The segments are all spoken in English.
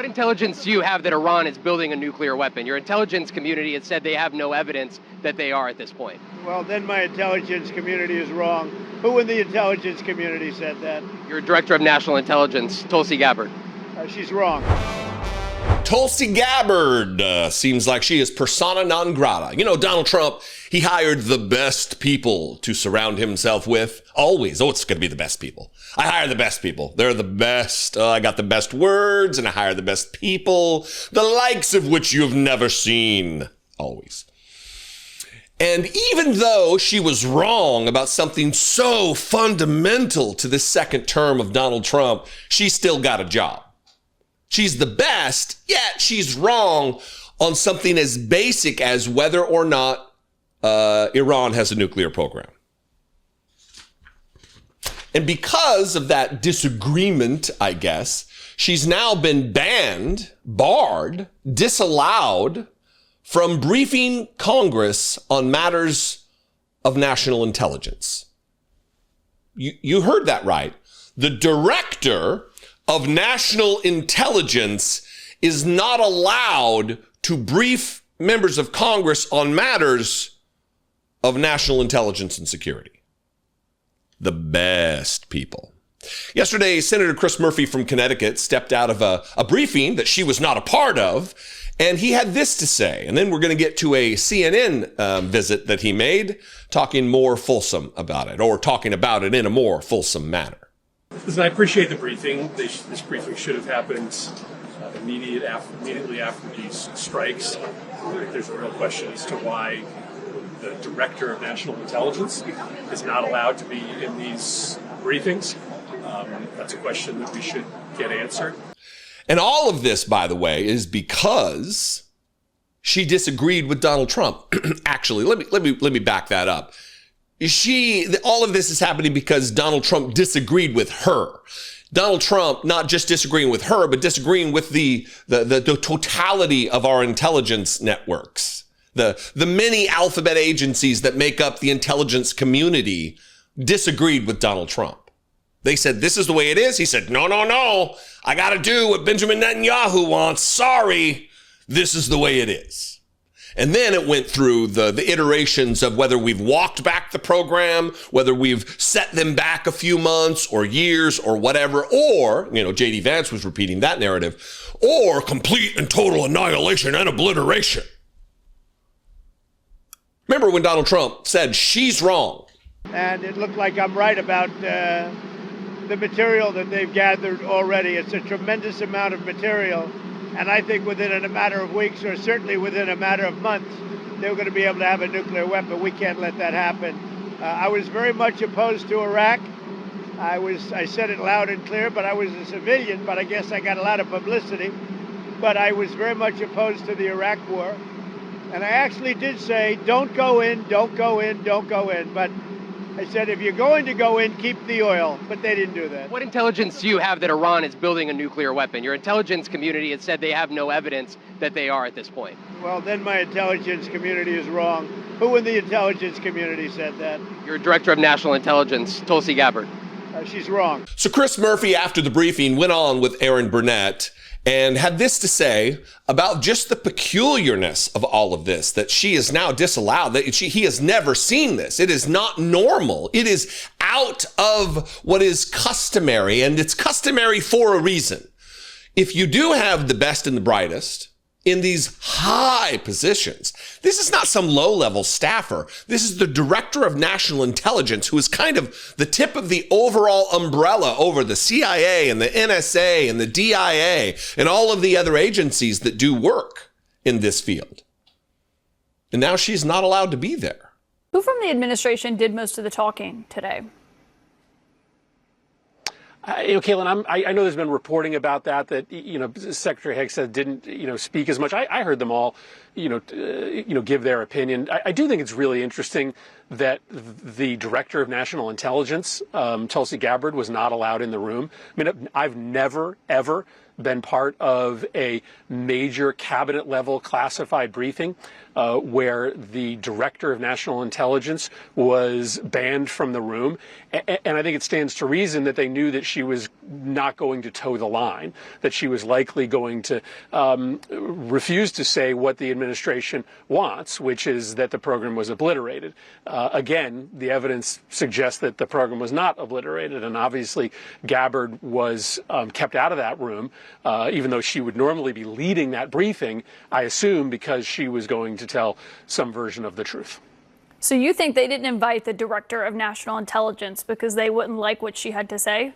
What intelligence do you have that Iran is building a nuclear weapon? Your intelligence community has said they have no evidence that they are at this point. Well, then my intelligence community is wrong. Who in the intelligence community said that? Your director of national intelligence, Tulsi Gabbard. She's wrong. Tulsi Gabbard seems like she is persona non grata. You know, Donald Trump, he hired the best people to surround himself with. Always. Oh, it's going to be the best people. I hire the best people. They're the best. I got the best words and I hire the best people, the likes of which you've never seen. Always. And even though she was wrong about something so fundamental to this second term of Donald Trump, she still got a job. She's the best, yet she's wrong on something as basic as whether or not Iran has a nuclear program. And because of that disagreement, I guess, she's now been banned, barred, disallowed from briefing Congress on matters of national intelligence. You heard that right. The director of national intelligence is not allowed to brief members of Congress on matters of national intelligence and security. The best people. Yesterday, Senator Chris Murphy from Connecticut stepped out of a briefing that she was not a part of, and he had this to say. And then we're going to get to a CNN visit that he made, talking more fulsome about it, or talking about it in a more fulsome manner. Listen, I appreciate the briefing. This briefing should have happened immediately after these strikes. There's a real question as to why the director of national intelligence is not allowed to be in these briefings. That's a question that we should get answered. And all of this, by the way, is because she disagreed with Donald Trump. Actually, let me back that up. All of this is happening because Donald Trump disagreed with her. Donald Trump not just disagreeing with her, but disagreeing with the totality of our intelligence networks. The many alphabet agencies that make up the intelligence community disagreed with Donald Trump. They said, this is the way it is. He said, no. I got to do what Benjamin Netanyahu wants. Sorry. This is the way it is. And then it went through the iterations of whether we've walked back the program, whether we've set them back a few months or years or whatever, or, J.D. Vance was repeating that narrative, or complete and total annihilation and obliteration. Remember when Donald Trump said she's wrong? And it looked like I'm right about the material that they've gathered already. It's a tremendous amount of material. And I think within a matter of weeks, or certainly within a matter of months, they're going to be able to have a nuclear weapon. We can't let that happen. I was very much opposed to Iraq. I said it loud and clear, but I was a civilian, but I guess I got a lot of publicity. But I was very much opposed to the Iraq war. And I actually did say, don't go in, don't go in, don't go in. But I said, if you're going to go in, keep the oil. But they didn't do that. What intelligence do you have that Iran is building a nuclear weapon? Your intelligence community has said they have no evidence that they are at this point. Well, then my intelligence community is wrong. Who in the intelligence community said that? Your director of national intelligence, Tulsi Gabbard. She's wrong. So Chris Murphy, after the briefing, went on with Aaron Burnett and had this to say about just the peculiarness of all of this, that she is now disallowed, that he has never seen this. It is not normal. It is out of what is customary, and it's customary for a reason. If you do have the best and the brightest in these high positions, this is not some low-level staffer. This is the director of national intelligence, who is kind of the tip of the overall umbrella over the CIA and the NSA and the DIA and all of the other agencies that do work in this field. And now she's not allowed to be there. Who from the administration did most of the talking today? Caitlin, I know there's been reporting about that Secretary Hicks said didn't, speak as much. I heard them all, give their opinion. I do think it's really interesting that the director of national intelligence, Tulsi Gabbard, was not allowed in the room. I mean, I've never, ever been part of a major cabinet level classified briefing where the director of national intelligence was banned from the room. And I think it stands to reason that they knew that she was not going to toe the line, that she was likely going to refuse to say what the administration wants, which is that the program was obliterated. Again, the evidence suggests that the program was not obliterated, and obviously Gabbard was kept out of that room, even though she would normally be leading that briefing, I assume because she was going to tell some version of the truth. So you think they didn't invite the director of national intelligence because they wouldn't like what she had to say?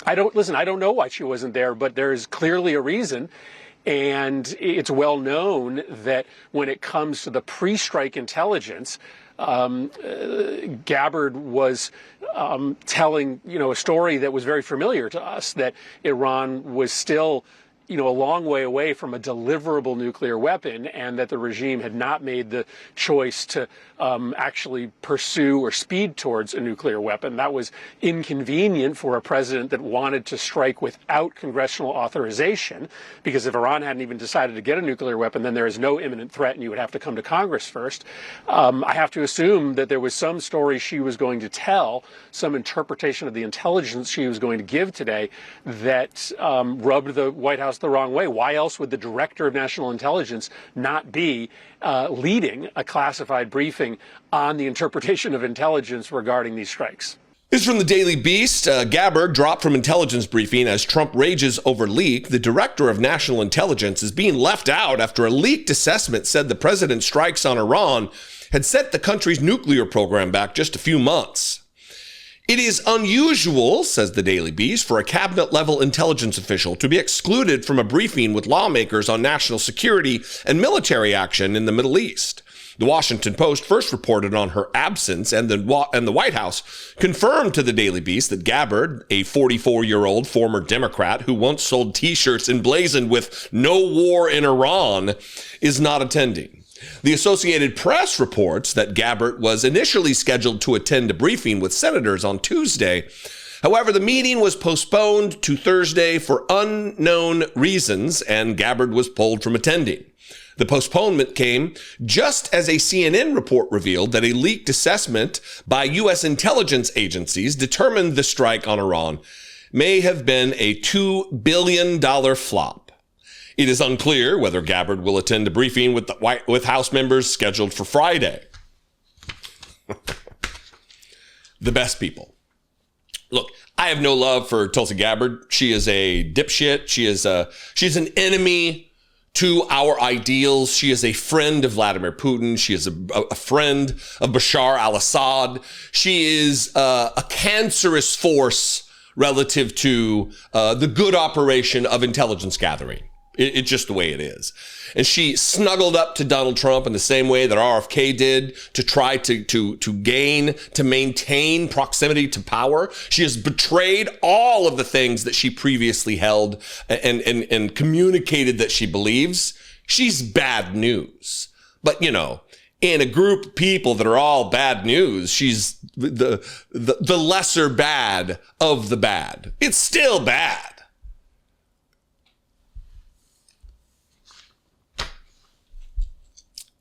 I don't know why she wasn't there, but there's clearly a reason. And it's well known that when it comes to the pre-strike intelligence, Gabbard was telling, a story that was very familiar to us, that Iran was still a long way away from a deliverable nuclear weapon, and that the regime had not made the choice to actually pursue or speed towards a nuclear weapon. That was inconvenient for a president that wanted to strike without congressional authorization, because if Iran hadn't even decided to get a nuclear weapon, then there is no imminent threat and you would have to come to Congress first. I have to assume that there was some story she was going to tell, some interpretation of the intelligence she was going to give today that rubbed the White House the wrong way. Why else would the director of national intelligence not be leading a classified briefing on the interpretation of intelligence regarding these strikes? This is from the Daily Beast. Gabbard dropped from intelligence briefing as Trump rages over leak. The director of national intelligence is being left out after a leaked assessment said the president's strikes on Iran had set the country's nuclear program back just a few months. It is unusual, says the Daily Beast, for a cabinet-level intelligence official to be excluded from a briefing with lawmakers on national security and military action in the Middle East. The Washington Post first reported on her absence, and the White House confirmed to the Daily Beast that Gabbard, a 44-year-old former Democrat who once sold T-shirts emblazoned with "No War in Iran," is not attending. The Associated Press reports that Gabbard was initially scheduled to attend a briefing with senators on Tuesday. However, the meeting was postponed to Thursday for unknown reasons, and Gabbard was pulled from attending. The postponement came just as a CNN report revealed that a leaked assessment by U.S. intelligence agencies determined the strike on Iran may have been a $2 billion flop. It is unclear whether Gabbard will attend a briefing with House members scheduled for Friday. The best people. Look, I have no love for Tulsi Gabbard. She is a dipshit. She's an enemy to our ideals. She is a friend of Vladimir Putin. She is a friend of Bashar al-Assad. She is a cancerous force relative to the good operation of intelligence gathering. It's just the way it is. And she snuggled up to Donald Trump in the same way that RFK did to try to maintain proximity to power. She has betrayed all of the things that she previously held and communicated that she believes. She's bad news. But, in a group of people that are all bad news, she's the lesser bad of the bad. It's still bad.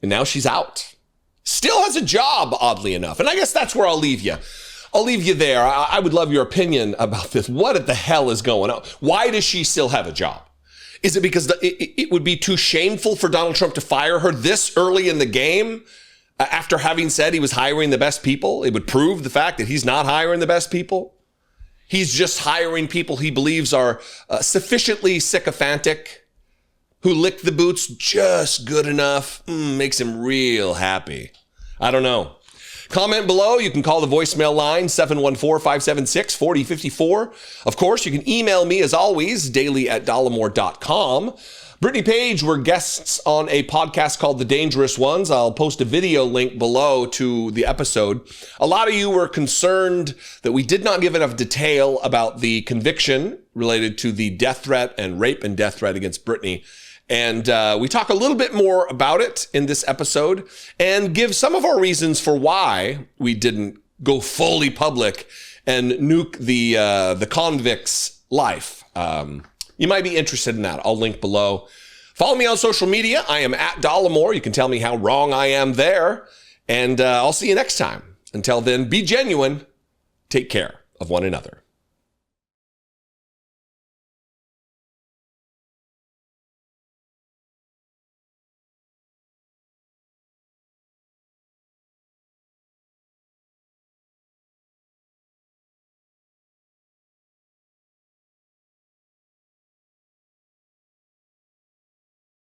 And now she's out. Still has a job, oddly enough. And I guess that's where I'll leave you. I'll leave you there. I would love your opinion about this. What the hell is going on? Why does she still have a job? Is it because it would be too shameful for Donald Trump to fire her this early in the game after having said he was hiring the best people? It would prove the fact that he's not hiring the best people. He's just hiring people he believes are sufficiently sycophantic, who lick the boots just good enough, makes him real happy. I don't know. Comment below. You can call the voicemail line, 714-576-4054. Of course, you can email me, as always, daily@dollemore.com. Brittany Page were guests on a podcast called The Dangerous Ones. I'll post a video link below to the episode. A lot of you were concerned that we did not give enough detail about the conviction related to the death threat and rape and death threat against Brittany. And we talk a little bit more about it in this episode and give some of our reasons for why we didn't go fully public and nuke the convict's life. You might be interested in that. I'll link below. Follow me on social media. I am at Dollemore. You can tell me how wrong I am there. And I'll see you next time. Until then, be genuine. Take care of one another.